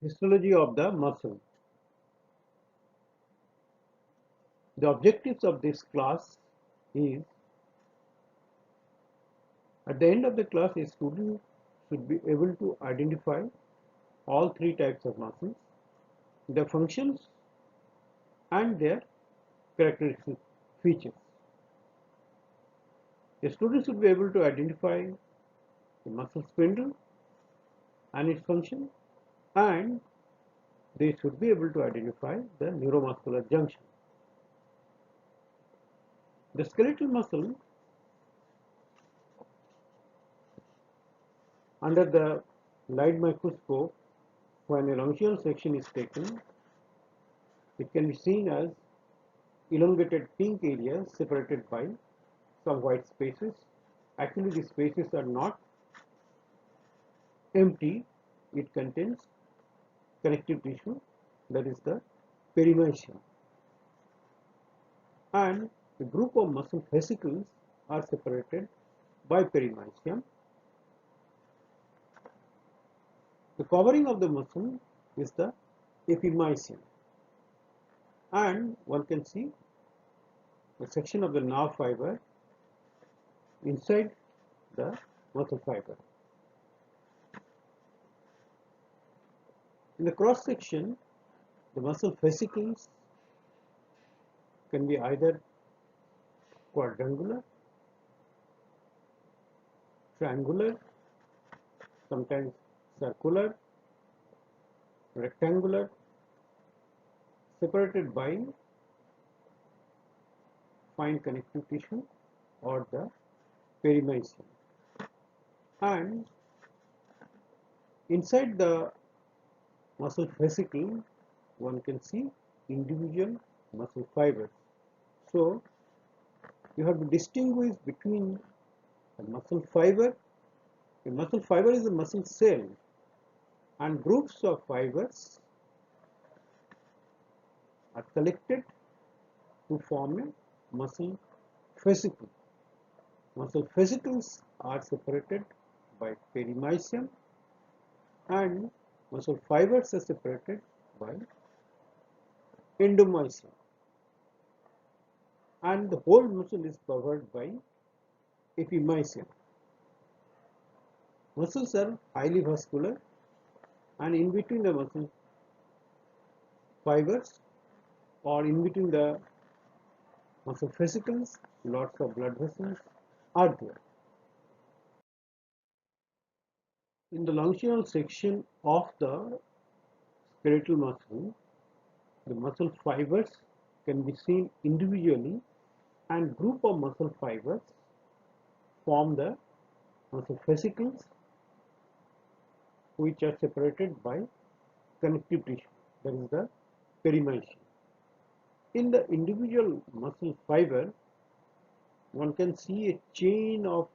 Histology of the muscle. The objectives of this class is, at the end of the class, a student should be able to identify all three types of muscles, their functions and their characteristic features. A student should be able to identify the muscle spindle and its function, and they should be able to identify the neuromuscular junction. The skeletal muscle, under the light microscope, when a longitudinal section is taken, it can be seen as elongated pink areas separated by some white spaces. Actually, these spaces are not empty, it contains connective tissue, that is the perimysium. And the group of muscle fascicles are separated by perimysium. The covering of the muscle is the epimysium, and one can see a section of the nerve fiber inside the muscle fiber. In the cross section, the muscle fascicles can be either quadrangular, triangular, sometimes circular, rectangular, separated by fine connective tissue or the perimysium. And inside the muscle fascicle, one can see individual muscle fibers. So you have to distinguish between a muscle fiber. A muscle fiber is a muscle cell, and groups of fibers are collected to form a muscle fascicle. Muscle fascicles are separated by perimysium, and muscle fibers are separated by endomysium, and the whole muscle is covered by epimysium. Muscles are highly vascular, and in between the muscle fibers or in between the muscle fascicles, lots of blood vessels are there. In the longitudinal section of the skeletal muscle, the muscle fibers can be seen individually, and group of muscle fibers form the muscle fascicles, which are separated by connective tissue, that is the perimysium. In the individual muscle fiber, one can see a chain of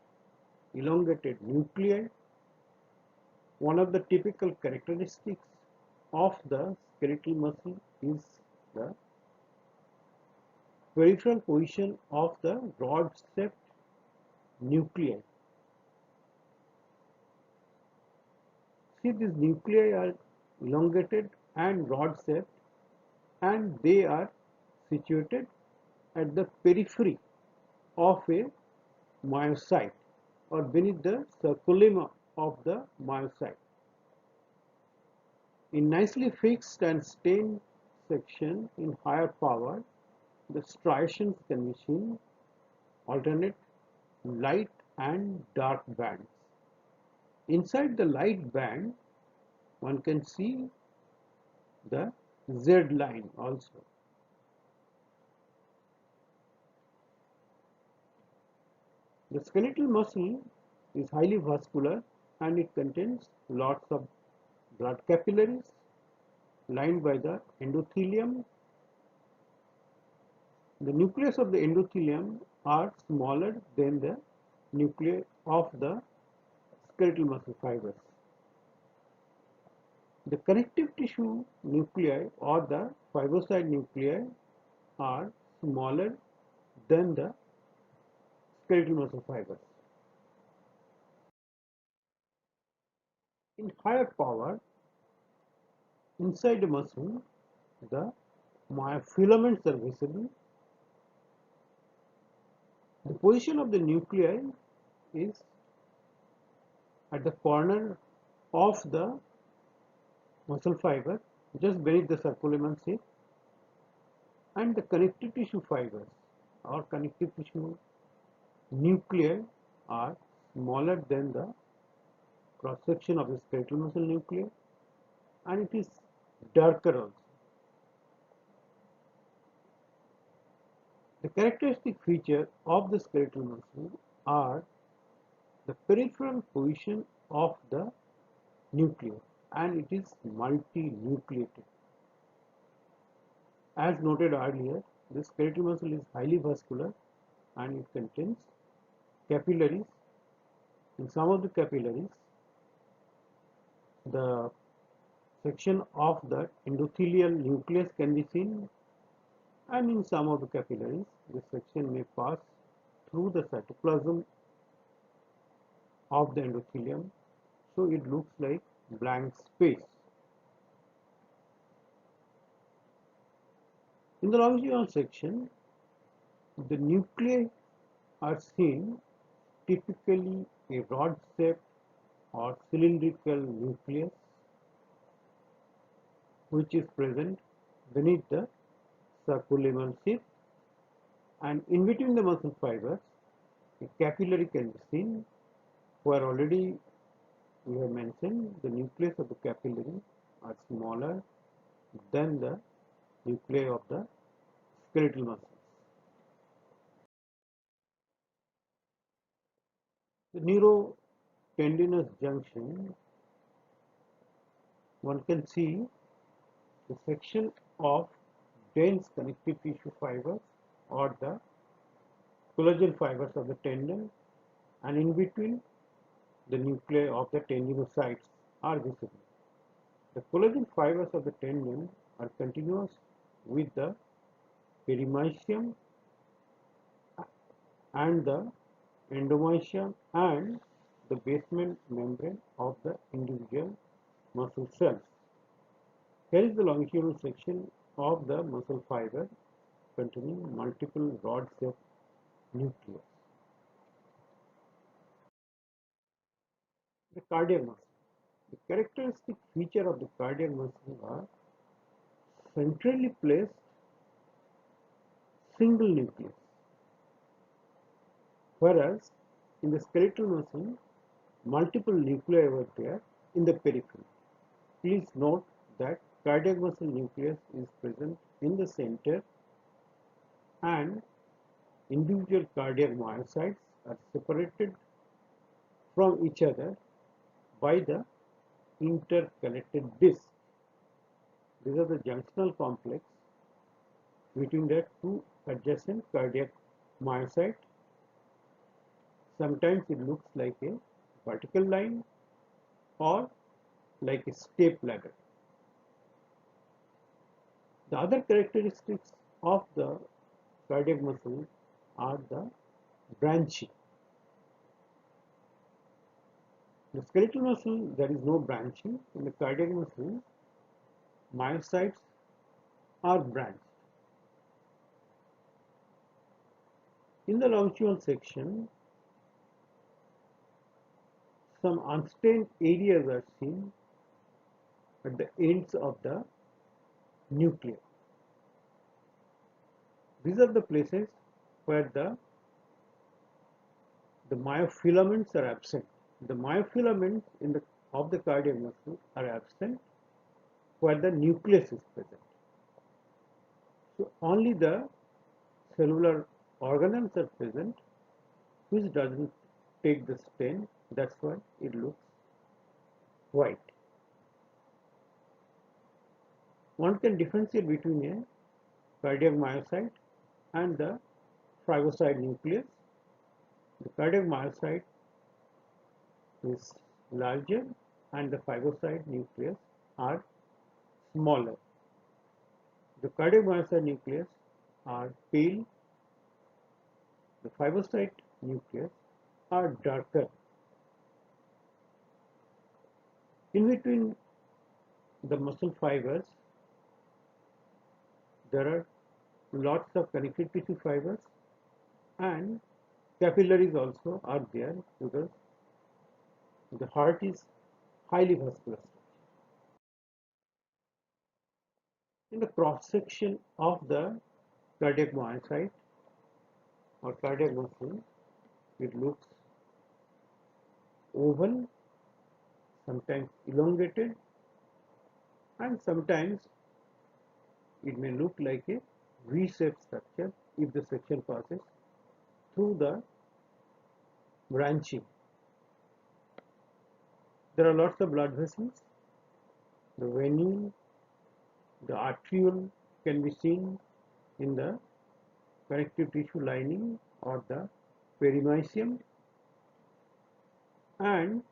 elongated nuclei. One of the typical characteristics of the skeletal muscle is the peripheral position of the rod-shaped nuclei. See, these nuclei are elongated and rod-shaped, and they are situated at the periphery of a myocyte or beneath the circulum of the myocyte. In nicely fixed and stained section in higher power, the striations can be seen alternate light and dark bands. Inside the light band, one can see the Z line also. The skeletal muscle is highly vascular, and it contains lots of blood capillaries lined by the endothelium. The nucleus of the endothelium are smaller than the nuclei of the skeletal muscle fibers. The connective tissue nuclei or the fibrocyte nuclei are smaller than the skeletal muscle fibers. In higher power, inside the muscle, the myofilaments are visible. The position of the nuclei is at the corner of the muscle fiber, just beneath the circular sheath, and the connective tissue fibers or connective tissue nuclei are smaller than the cross section of the skeletal muscle nuclei, and it is darker also. The characteristic feature of the skeletal muscle are the peripheral position of the nucleus, and it is multinucleated. As noted earlier, the skeletal muscle is highly vascular and it contains capillaries. In some of the capillaries, the section of the endothelial nucleus can be seen, and in some of the capillaries, this section may pass through the cytoplasm of the endothelium, so it looks like blank space. In the longitudinal section, the nuclei are seen typically a rod-shaped or cylindrical nucleus which is present beneath the subcutaneous sheath, and in between the muscle fibers a capillary can be seen, where already we have mentioned the nucleus of the capillary are smaller than the nuclei of the skeletal muscles. The neurotendinous junction, one can see the section of dense connective tissue fibers or the collagen fibers of the tendon, and in between the nuclei of the tendinocytes are visible. The collagen fibers of the tendon are continuous with the perimysium and the endomysium and the basement membrane of the individual muscle cells. Here is the longitudinal section of the muscle fiber containing multiple rod-shaped nuclei. The cardiac muscle. The characteristic feature of the cardiac muscle are centrally placed single nucleus, whereas in the skeletal muscle, multiple nuclei were there in the periphery. Please note that cardiac muscle nucleus is present in the center, and individual cardiac myocytes are separated from each other by the interconnected disc. These are the junctional complex between the two adjacent cardiac myocytes. Sometimes it looks like a vertical line or like a step ladder. The other characteristics of the cardiac muscle are the branching. In the skeletal muscle, there is no branching. In the cardiac muscle, myocytes are branched. In the longitudinal section, some unstained areas are seen at the ends of the nucleus. These are the places where the myofilaments are absent. The myofilaments of the cardiac muscle are absent where the nucleus is present. So only the cellular organelles are present which doesn't take the stain. That's why it looks white. One can differentiate between a cardiac myocyte and the phagocyte nucleus. The cardiac myocyte is larger and the phagocyte nucleus are smaller. The cardiac myocyte nucleus are pale. The phagocyte nucleus are darker. In between the muscle fibers, there are lots of connective tissue fibers, and capillaries also are there because the heart is highly vascular. In the cross section of the cardiac myocyte or cardiac muscle, it looks oval, sometimes elongated, and sometimes it may look like a V-shaped structure if the section passes through the branching. There are lots of blood vessels. The venae, the arteriole can be seen in the connective tissue lining or the perimysium, and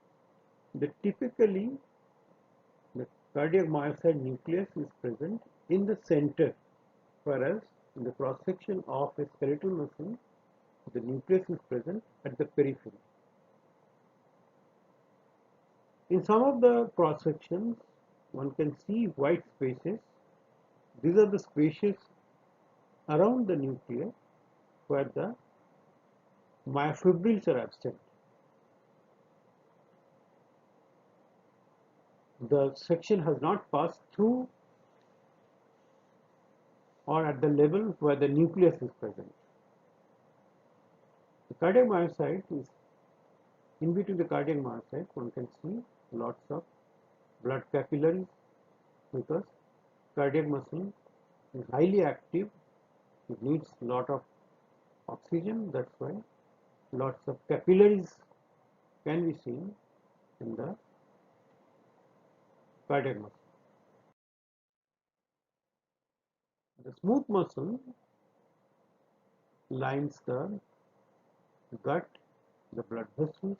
typically the cardiac myocyte nucleus is present in the center, whereas in the cross section of a skeletal muscle, the nucleus is present at the periphery. In some of the cross sections, one can see white spaces. These are the spaces around the nucleus where the myofibrils are absent. The section has not passed through or at the level where the nucleus is present. The cardiac myocyte is in between the cardiac myocyte, one can see lots of blood capillaries because cardiac muscle is highly active. It needs a lot of oxygen. That's why lots of capillaries can be seen in the cardiac muscle. The smooth muscle lines the gut, the blood vessels,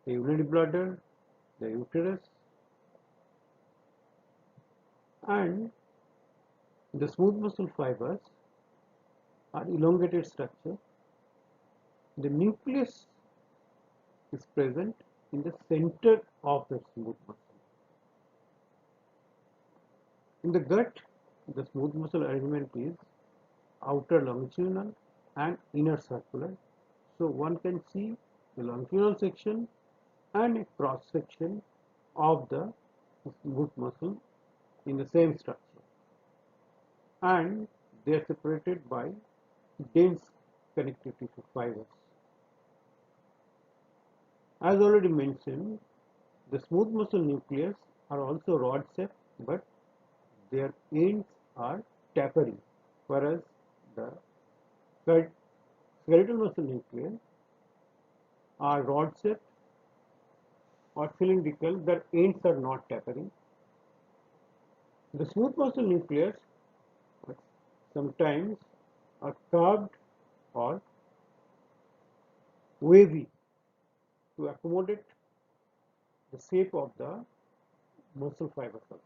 the urinary bladder, the uterus, and the smooth muscle fibers are elongated structure. The nucleus is present in the center of the smooth muscle. In the gut, the smooth muscle arrangement is outer longitudinal and inner circular. So one can see the longitudinal section and a cross section of the smooth muscle in the same structure, and they are separated by dense connective tissue fibers. As already mentioned, the smooth muscle nucleus are also rod shaped, but their ends are tapering, whereas the skeletal muscle nuclei are rod shaped or cylindrical, their ends are not tapering. The smooth muscle nucleus sometimes are curved or wavy to accommodate the shape of the muscle fibers also.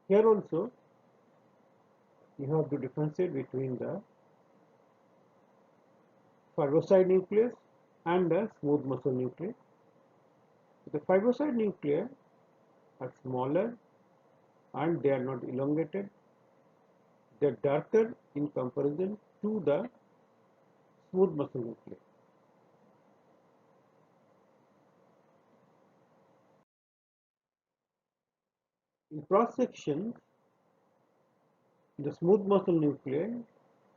Here also you have to differentiate between the fibrosid nucleus and the smooth muscle nucleus. The fibrosid nuclei are smaller and they are not elongated. They are darker in comparison to the smooth muscle nuclei. In cross section, the smooth muscle nuclei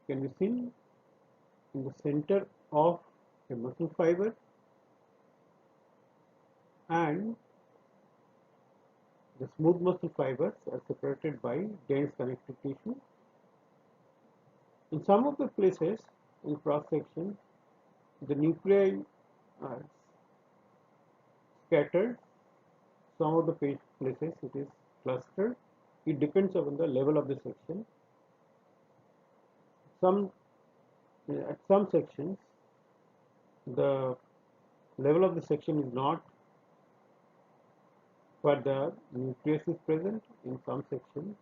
can be seen in the center of a muscle fiber, and the smooth muscle fibers are separated by dense connective tissue. In some of the places in cross section, the nuclei are scattered. Some of the places it is clustered. It depends on the level of the section. At some sections, the level of the section is not where the nucleus is present. In some sections,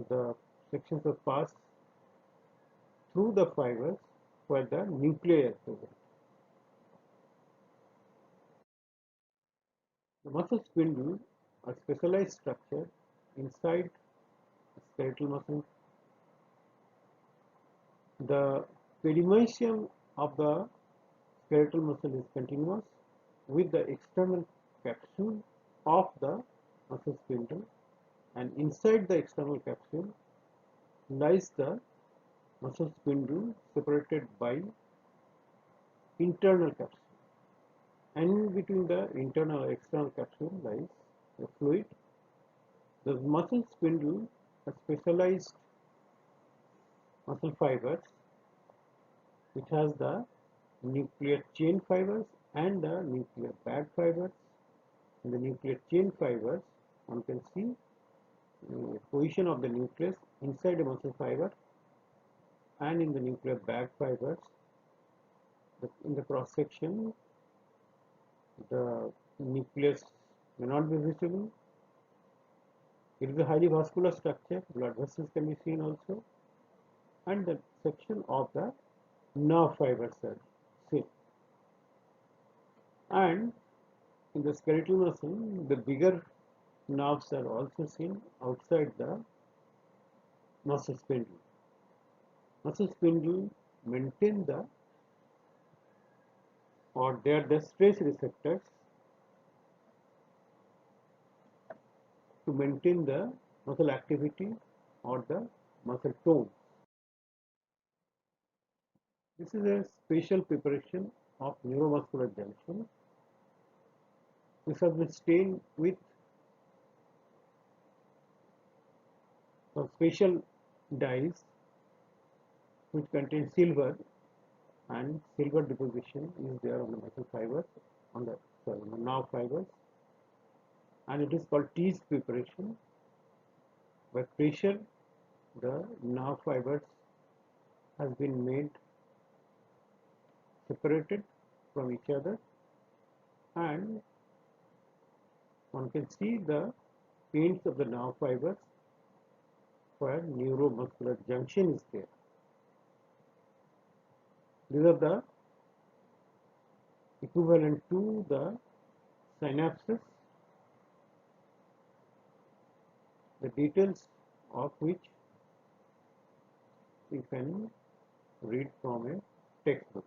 the sections are passed through the fibers where the nuclei are present. The muscle spindle a specialized structure inside skeletal muscle. The perimysium of the skeletal muscle is continuous with the external capsule of the muscle spindle, and inside the external capsule lies the muscle spindle separated by internal capsule, and between the internal and external capsule lies a fluid. The muscle spindle has specialized muscle fibers which has the nuclear chain fibers and the nuclear bag fibers. In the nuclear chain fibers, one can see the position of the nucleus inside the muscle fiber, and in the nuclear bag fibers, in the cross section, the nucleus may not be visible. It is a highly vascular structure. Blood vessels can be seen also, and the section of the nerve fibers are seen. And in the skeletal muscle, the bigger nerves are also seen outside the muscle spindle. Muscle spindle maintain the, or they are the stress receptors to maintain the muscle activity or the muscle tone. This is a special preparation of neuromuscular junction. This has been stained with some special dyes which contain silver, and silver deposition is there on the muscle fibers, on the nerve fibers, and it is called tease preparation. By pressure, the nerve fibers has been made separated from each other, and one can see the ends of the nerve fibers where neuromuscular junction is there. These are the equivalent to the synapses, the details of which you can read from a textbook.